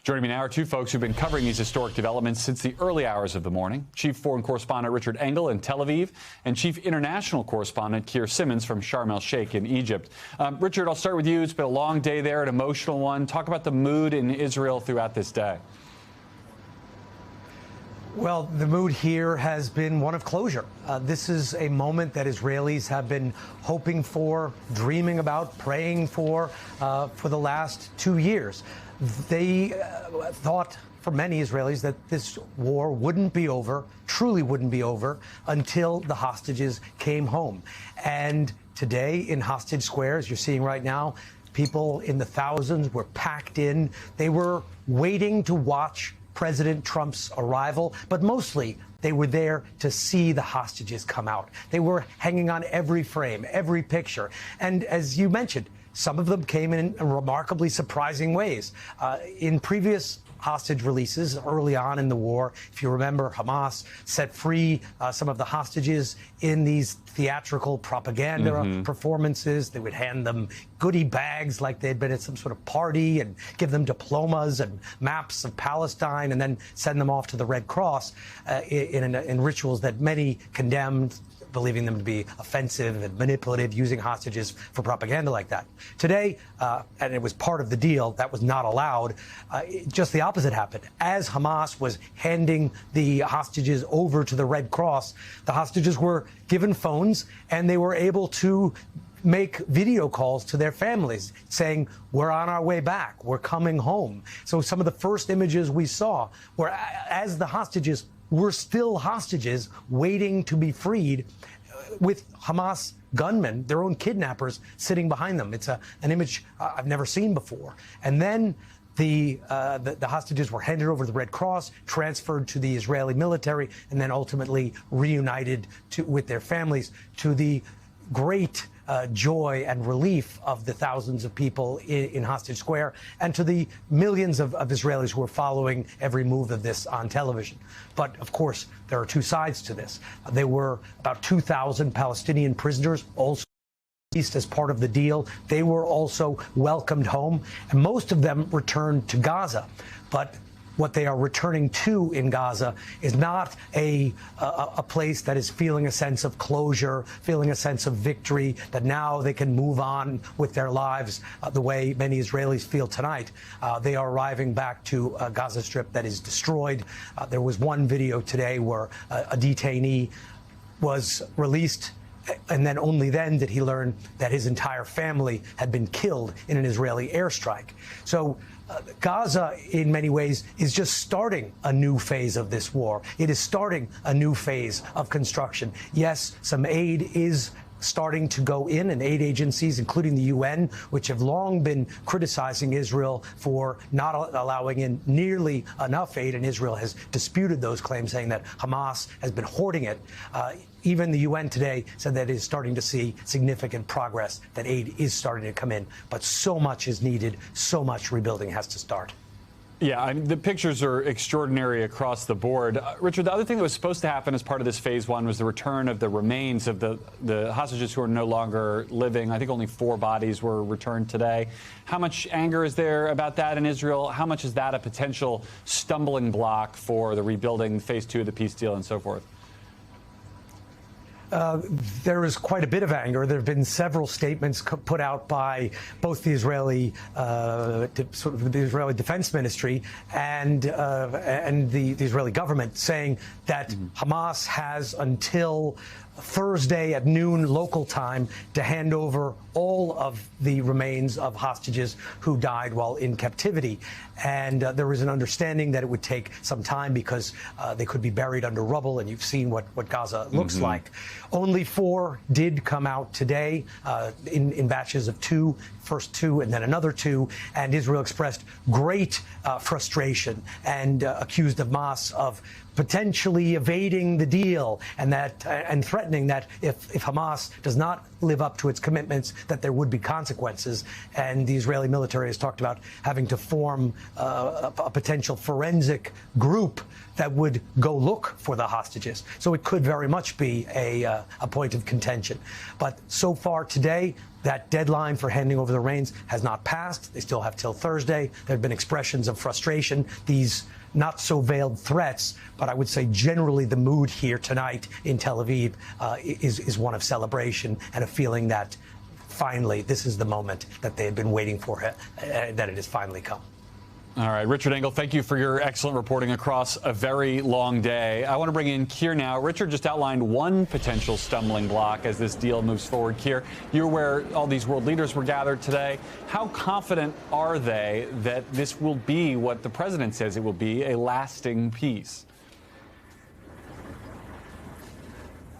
Joining me now are two folks who've been covering these historic developments since the early hours of the morning. Chief Foreign Correspondent Richard Engel in Tel Aviv and Chief International Correspondent Keir Simmons from Sharm el-Sheikh in Egypt. Richard, I'll start with you. It's been a long day there, an emotional one. Talk about the mood in Israel throughout this day. Well, the mood here has been one of closure. This is a moment that Israelis have been hoping for, dreaming about, praying for the last 2 years. They thought, for many Israelis, that this war wouldn't be over, truly wouldn't be over, until the hostages came home. And today in hostage squares, you're seeing right now, people in the thousands were packed in. They were waiting to watch President Trump's arrival, but mostly they were there to see the hostages come out. They were hanging on every frame, every picture. And as you mentioned, some of them came in remarkably surprising ways. In previous hostage releases early on in the war, if you remember, Hamas set free some of the hostages in these theatrical propaganda performances. They would hand them goodie bags like they'd been at some sort of party and give them diplomas and maps of Palestine and then send them off to the Red Cross in rituals that many condemned, believing them to be offensive and manipulative, using hostages for propaganda like that. Today, and it was part of the deal, that was not allowed. Just the opposite happened. As Hamas was handing the hostages over to the Red Cross, the hostages were given phones and they were able to make video calls to their families saying, we're on our way back, we're coming home. So some of the first images we saw were as the hostages were still hostages waiting to be freed, with Hamas gunmen, their own kidnappers, sitting behind them. It's an image I've never seen before. And then the hostages were handed over to the Red Cross, transferred to the Israeli military, and then ultimately reunited with their families, to the great joy and relief of the thousands of people in Hostage Square, and to the millions of Israelis who are following every move of this on television. But of course, there are two sides to this. There were about 2,000 Palestinian prisoners also released as part of the deal. They were also welcomed home, and most of them returned to Gaza. But what they are returning to in Gaza is not a place that is feeling a sense of closure, feeling a sense of victory, that now they can move on with their lives the way many Israelis feel tonight. They are arriving back to a Gaza Strip that is destroyed. There was one video today where a detainee was released, and then only then did he learn that his entire family had been killed in an Israeli airstrike. So Gaza, in many ways, is just starting a new phase of this war. It is starting a new phase of construction. Yes, some aid is starting to go in, and aid agencies, including the UN, which have long been criticizing Israel for not allowing in nearly enough aid, and Israel has disputed those claims, saying that Hamas has been hoarding it. Even the UN today said that it is starting to see significant progress, that aid is starting to come in. But so much is needed, so much rebuilding has to start. Yeah, I mean, the pictures are extraordinary across the board. Richard, the other thing that was supposed to happen as part of this phase one was the return of the remains of the hostages who are no longer living. I think only 4 bodies were returned today. How much anger is there about that in Israel? How much is that a potential stumbling block for the rebuilding phase 2 of the peace deal and so forth? There is quite a bit of anger. There have been several statements put out by both the Israeli Israeli Defense Ministry and the Israeli government, saying that Hamas has until Thursday at noon local time to hand over all of the remains of hostages who died while in captivity. And there is an understanding that it would take some time because they could be buried under rubble, and you've seen what Gaza looks like. Only 4 did come out today in batches of 2, first 2 and then another 2, and Israel expressed great frustration and accused Hamas of potentially evading the deal, and threatening that if Hamas does not live up to its commitments, that there would be consequences. And the Israeli military has talked about having to form a potential forensic group that would go look for the hostages. So it could very much be a point of contention. But so far today, That deadline for handing over the reins has not passed. They still have till Thursday. There have been expressions of frustration, these not so veiled threats, but I would say generally the mood here tonight in Tel Aviv is one of celebration and a feeling that finally this is the moment that they had been waiting for, that it has finally come. All right, Richard Engel, thank you for your excellent reporting across a very long day. I want to bring in Keir now. Richard just outlined one potential stumbling block as this deal moves forward. Keir, you're where all these world leaders were gathered today. How confident are they that this will be what the president says it will be, a lasting peace?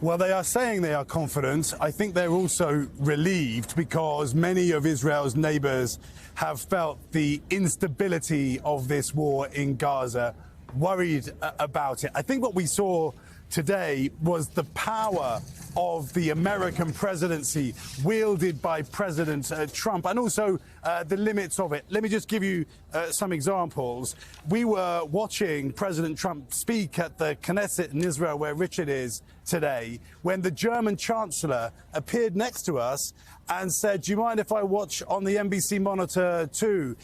Well, they are saying they are confident. I think they're also relieved because many of Israel's neighbors have felt the instability of this war in Gaza, worried about it. I think what we saw today was the power of the American presidency wielded by President Trump, and also the limits of it. Let me just give you some examples. We were watching President Trump speak at the Knesset in Israel, where Richard is today, when the German Chancellor appeared next to us and said, "Do you mind if I watch on the NBC monitor too?"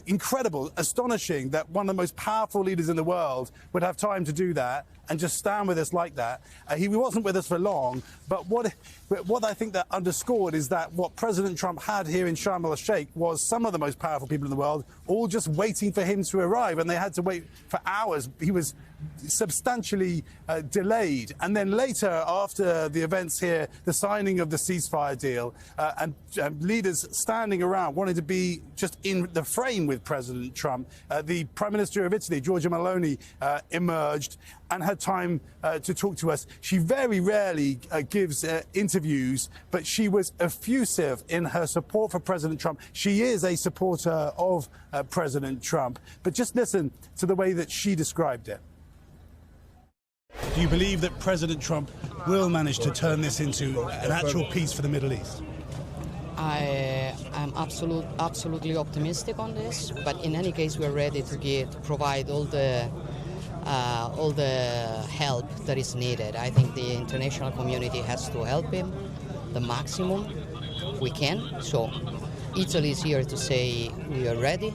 Incredible, astonishing that one of the most powerful leaders in the world would have time to do that and just stand with us like that. He wasn't with us for long, but what I think that underscored is that what President Trump had here in Sharm el-Sheikh was some of the most powerful people in the world all just waiting for him to arrive, and they had to wait for hours. He was substantially delayed. And then later, after the events here, the signing of the ceasefire deal, and leaders standing around wanting to be just in the frame with President Trump, the Prime Minister of Italy, Giorgia Meloni, emerged and had time to talk to us. She very rarely gives interviews, but she was effusive in her support for President Trump. She is a supporter of President Trump. But just listen to the way that she described it. Do you believe that President Trump will manage to turn this into an actual peace for the Middle East? I am absolutely optimistic on this, but in any case, we're ready to provide all the help that is needed. I think the international community has to help him the maximum we can. So Italy is here to say we are ready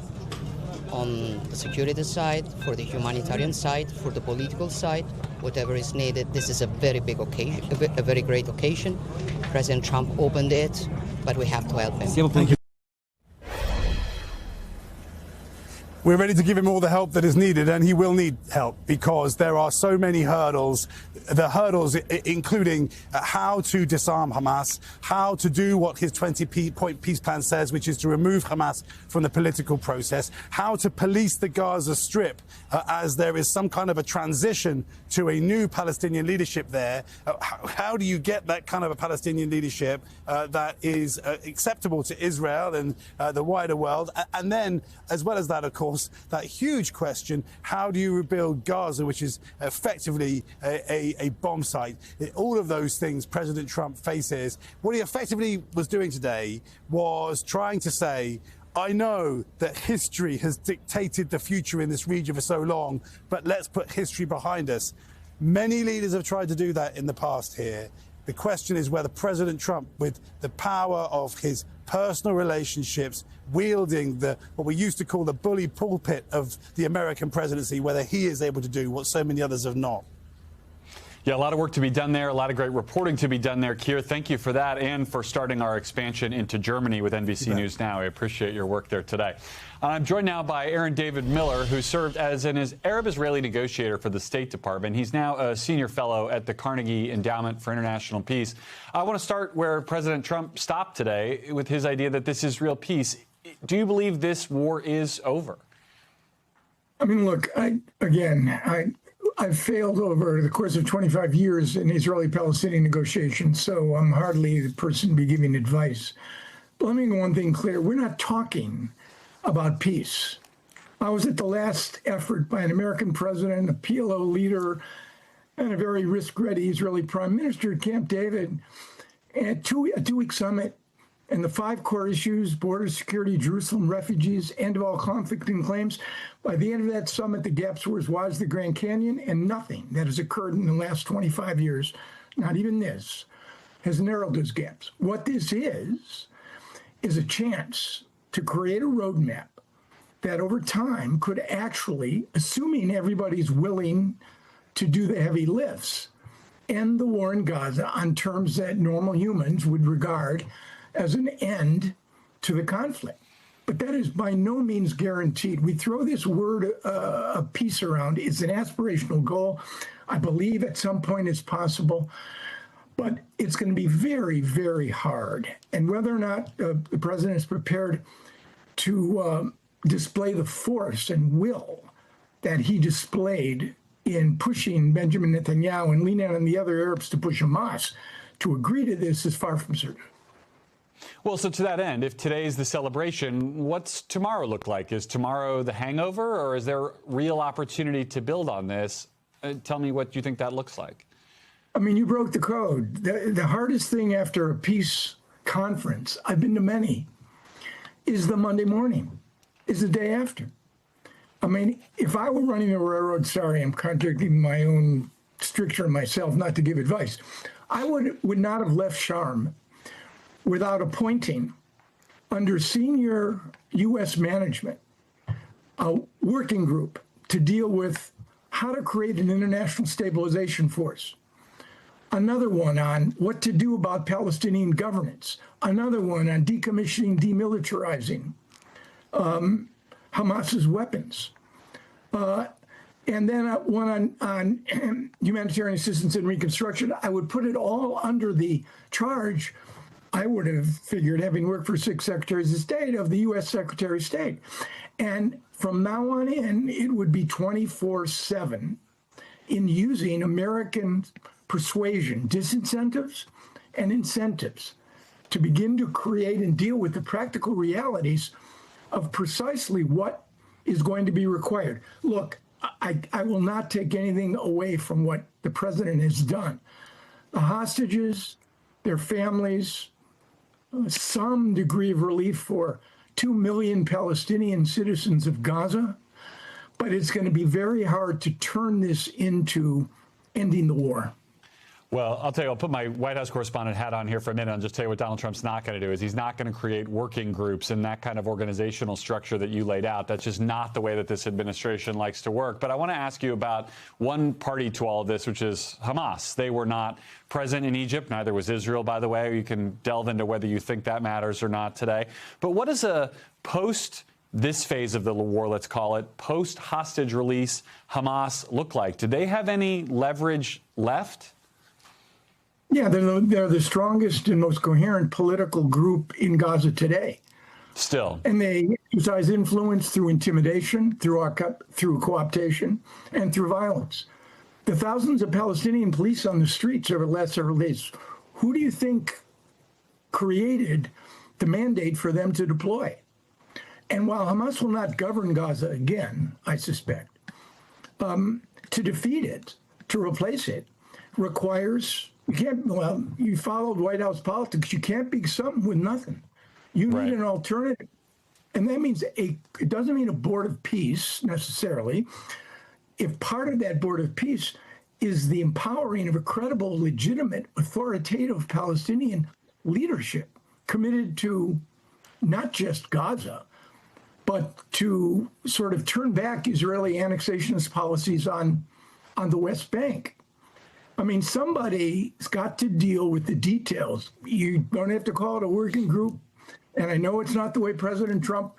on the security side, for the humanitarian side, for the political side, whatever is needed. This is a very big occasion, a very great occasion. President Trump opened it, but we have to help him. Thank you. We're ready to give him all the help that is needed, and he will need help because there are so many hurdles. The hurdles including how to disarm Hamas, how to do what his 20-point peace plan says, which is to remove Hamas from the political process, how to police the Gaza Strip as there is some kind of a transition to a new Palestinian leadership there. How do you get that kind of a Palestinian leadership that is acceptable to Israel and the wider world? And then, as well as that, of course, that huge question, how do you rebuild Gaza, which is effectively a bomb site? All of those things President Trump faces. What he effectively was doing today was trying to say, I know that history has dictated the future in this region for so long, but let's put history behind us. Many leaders have tried to do that in the past here. The question is whether President Trump, with the power of his personal relationships, wielding what we used to call the bully pulpit of the American presidency, whether he is able to do what so many others have not. Yeah, a lot of work to be done there, a lot of great reporting to be done there. Keir, thank you for that and for starting our expansion into Germany with NBC News Now. I appreciate your work there today. I'm joined now by Aaron David Miller, who served as an Arab-Israeli negotiator for the State Department. He's now a senior fellow at the Carnegie Endowment for International Peace. I want to start where President Trump stopped today with his idea that this is real peace. Do you believe this war is over? I mean, look, I've failed over the course of 25 years in Israeli-Palestinian negotiations, so I'm hardly the person to be giving advice. But let me make one thing clear. We're not talking about peace. I was at the last effort by an American president, a PLO leader, and a very risk-ready Israeli prime minister at Camp David at a two-week summit. And the 5 core issues, border security, Jerusalem, refugees, end of all conflict and claims. By the end of that summit, the gaps were as wide as the Grand Canyon, and nothing that has occurred in the last 25 years, not even this, has narrowed those gaps. What this is a chance to create a roadmap that over time could actually, assuming everybody's willing to do the heavy lifts, end the war in Gaza on terms that normal humans would regard as an end to the conflict. But that is by no means guaranteed. We throw this word of peace around. It's an aspirational goal. I believe at some point it's possible, but it's going to be very, very hard. And whether or not the president is prepared to display the force and will that he displayed in pushing Benjamin Netanyahu and leaning on the other Arabs to push Hamas to agree to this is far from certain. Well, so to that end, if today's the celebration, what's tomorrow look like? Is tomorrow the hangover, or is there real opportunity to build on this? Tell me what you think that looks like. I mean, you broke the code. The hardest thing after a peace conference, I've been to many, is the Monday morning, is the day after. I mean, if I were running a railroad, sorry, I'm contradicting my own stricture myself, not to give advice, I would not have left Sharm without appointing, under senior U.S. management, a working group to deal with how to create an international stabilization force. Another one on what to do about Palestinian governance. Another one on decommissioning, demilitarizing Hamas's weapons. And then one on humanitarian assistance and reconstruction. I would put it all under the charge, I would have figured, having worked for 6 secretaries of state, of the U.S. Secretary of State. And from now on in, it would be 24/7 in using American persuasion, disincentives and incentives to begin to create and deal with the practical realities of precisely what is going to be required. Look, I will not take anything away from what the president has done. The hostages, their families, some degree of relief for 2 million Palestinian citizens of Gaza, but it's going to be very hard to turn this into ending the war. Well, I'll tell you, I'll put my White House correspondent hat on here for a minute and just tell you what Donald Trump's not going to do is he's not going to create working groups and that kind of organizational structure that you laid out. That's just not the way that this administration likes to work. But I want to ask you about one party to all of this, which is Hamas. They were not present in Egypt. Neither was Israel, by the way. You can delve into whether you think that matters or not today. But what is a post this phase of the war, let's call it, post-hostage release Hamas look like? Do they have any leverage left? Yeah, they're the strongest and most coherent political group in Gaza today. Still. And they exercise influence through intimidation, through co-optation, and through violence. The thousands of Palestinian police on the streets over the last several days, who do you think created the mandate for them to deploy? And while Hamas will not govern Gaza again, I suspect, to defeat it, to replace it, requires... you followed White House politics. You can't be something with nothing. You need an alternative. And that means it doesn't mean a board of peace necessarily. If part of that board of peace is the empowering of a credible, legitimate, authoritative Palestinian leadership committed to not just Gaza, but to sort of turn back Israeli annexationist policies on the West Bank. I mean, somebody's got to deal with the details. You don't have to call it a working group. And I know it's not the way President Trump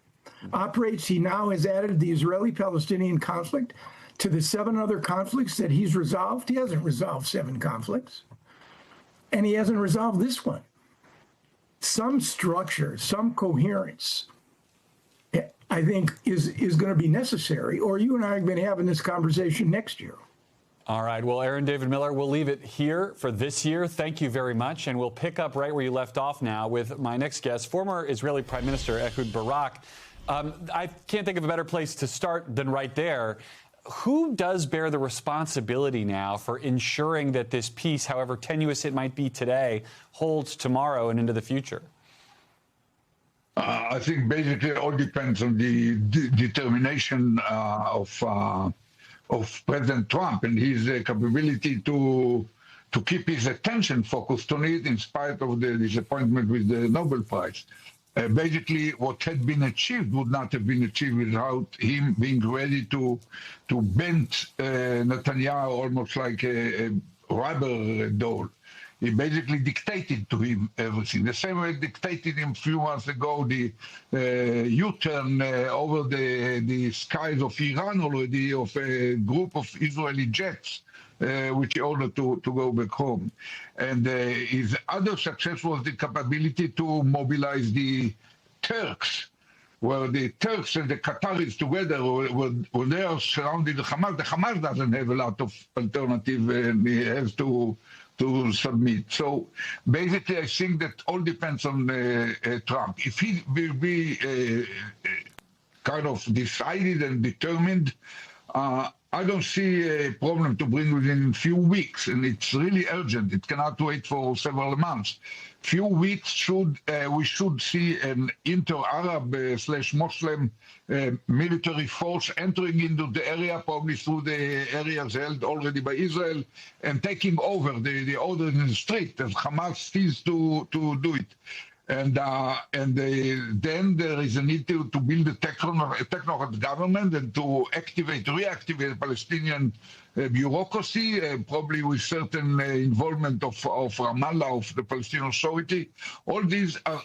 operates. He now has added the Israeli-Palestinian conflict to the 7 other conflicts that he's resolved. He hasn't resolved 7 conflicts. And he hasn't resolved this one. Some structure, some coherence, I think, is going to be necessary. Or you and I are going to have this conversation next year. All right. Well, Aaron David Miller, we'll leave it here for this year. Thank you very much. And we'll pick up right where you left off now with my next guest, former Israeli Prime Minister Ehud Barak. I can't think of a better place to start than right there. Who does bear the responsibility now for ensuring that this peace, however tenuous it might be today, holds tomorrow and into the future? I think basically it all depends on the determination of President Trump and his capability to to keep his attention focused on it in spite of the disappointment with the Nobel Prize. Basically, what had been achieved would not have been achieved without him being ready to bend Netanyahu almost like a rubber doll. He basically dictated to him everything. The same way he dictated him a few months ago the U-turn over the skies of Iran already of a group of Israeli jets, which he ordered to go back home. And his other success was the capability to mobilize the Turks, where the Turks and the Qataris together, when they are surrounding the Hamas doesn't have a lot of alternative, and he has to submit. So basically, I think that all depends on Trump. If he will be kind of decided and determined, I don't see a problem to bring within a few weeks, and it's really urgent. It cannot wait for several months. Few weeks we should see an inter-Arab / Muslim military force entering into the area, probably through the areas held already by Israel, and taking over the order in the street as Hamas ceased to do it. And then there is a need to build a technocrat government and to reactivate the Palestinian bureaucracy, probably with certain involvement of Ramallah, of the Palestinian Authority. All these are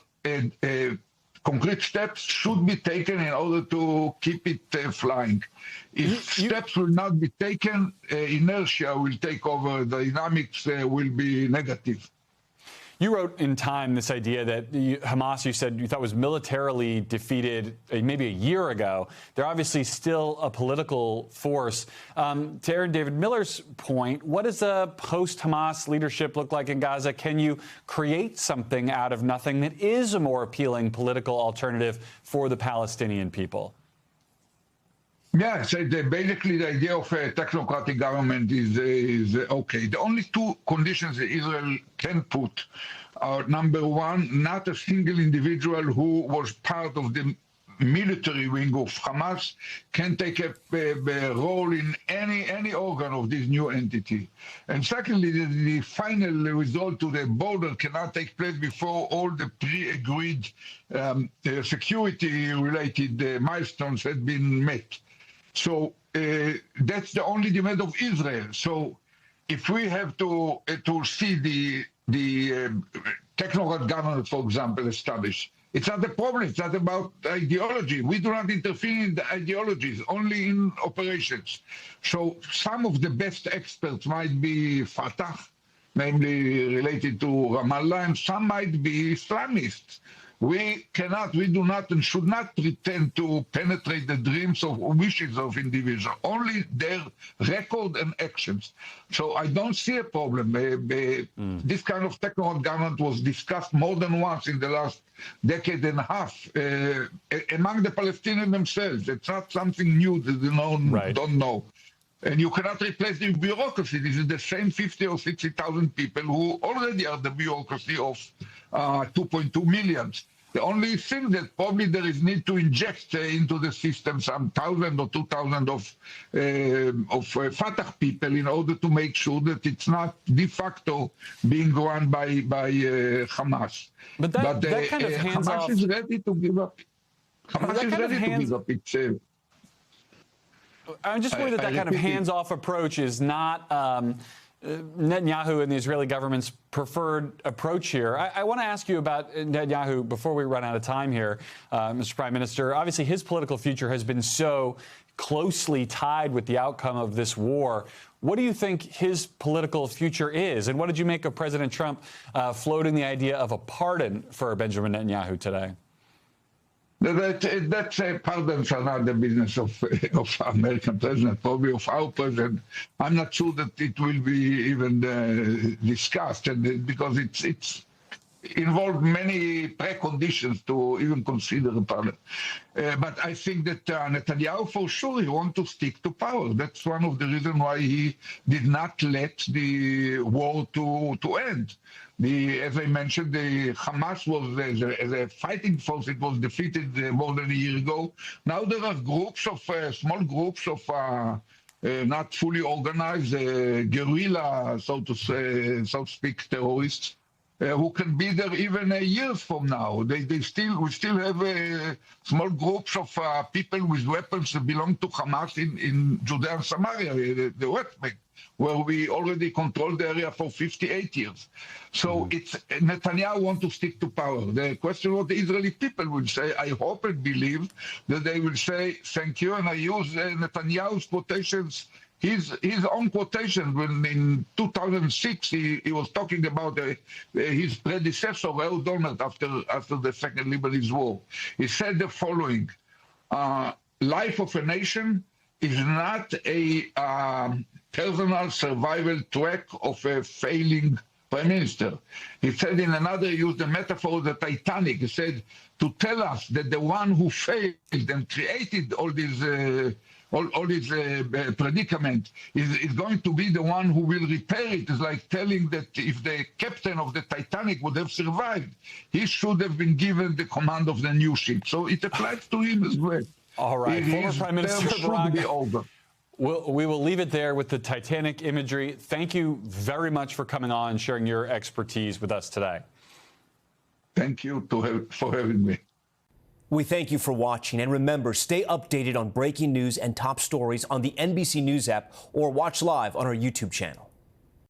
concrete steps should be taken in order to keep it flying. If steps will not be taken, inertia will take over, the dynamics will be negative. You wrote in Time this idea that Hamas, you said you thought was militarily defeated maybe a year ago. They're obviously still a political force. To Aaron David Miller's point, what does a post-Hamas leadership look like in Gaza? Can you create something out of nothing that is a more appealing political alternative for the Palestinian people? Yeah, so basically the idea of a technocratic government is okay. The only two conditions that Israel can put are, number one, not a single individual who was part of the military wing of Hamas can take a role in any organ of this new entity. And secondly, the final result to the border cannot take place before all the pre-agreed security-related milestones had been met. So that's the only demand of Israel. So if we have to see the technocrat government, for example, established, it's not a problem. It's not about ideology. We do not interfere in the ideologies, only in operations. So some of the best experts might be Fatah, namely related to Ramallah, and some might be Islamists. We do not and should not pretend to penetrate the dreams or wishes of individuals, only their record and actions. So I don't see a problem. This kind of technocrat government was discussed more than once in the last decade and a half among the Palestinians themselves. It's not something new that they don't know. And you cannot replace the bureaucracy. This is the same 50 or 60,000 people who already are the bureaucracy of 2.2 million. The only thing that probably there is need to inject into the system some 1,000 or 2,000 of Fatah people in order to make sure that it's not de facto being run by Hamas. But that kind of hands Hamas off. is ready to give up. Hamas is ready to give up its. I'm just worried that kind of hands-off approach is not Netanyahu and the Israeli government's preferred approach here. I want to ask you about Netanyahu before we run out of time here, Mr. Prime Minister. Obviously, his political future has been so closely tied with the outcome of this war. What do you think his political future is? And what did you make of President Trump floating the idea of a pardon for Benjamin Netanyahu today? That's pardons are not the business of American president, probably of our president. I'm not sure that it will be even discussed, and because it's involved many preconditions to even consider a pardon. But I think that Netanyahu, for sure, he wants to stick to power. That's one of the reasons why he did not let the war to end. As I mentioned, the Hamas was, as a fighting force, it was defeated more than a year ago. Now there are groups of, small groups of not fully organized, guerrilla, so to speak, terrorists, who can be there even years from now. We still have small groups of people with weapons that belong to Hamas in Judea and Samaria, the West Bank, where we already controlled the area for 58 years. So it's Netanyahu want to stick to power. The question what the Israeli people will say, I hope and believe that they will say thank you, and I use Netanyahu's quotations, his own quotation when in 2006 he was talking about his predecessor Ehud after the Second Lebanese War. He said the following: "Life of a nation is not a personal survival track of a failing prime minister." He said in another, he used the metaphor of the Titanic. He said, to tell us that the one who failed and created all these predicament is going to be the one who will repair it. It's like telling that if the captain of the Titanic would have survived, he should have been given the command of the new ship. So it applies to him as well. All right, former Prime Minister Barak. Be over. We will leave it there with the Titanic imagery. Thank you very much for coming on and sharing your expertise with us today. Thank you for having me. We thank you for watching, and remember, stay updated on breaking news and top stories on the NBC News app or watch live on our YouTube channel.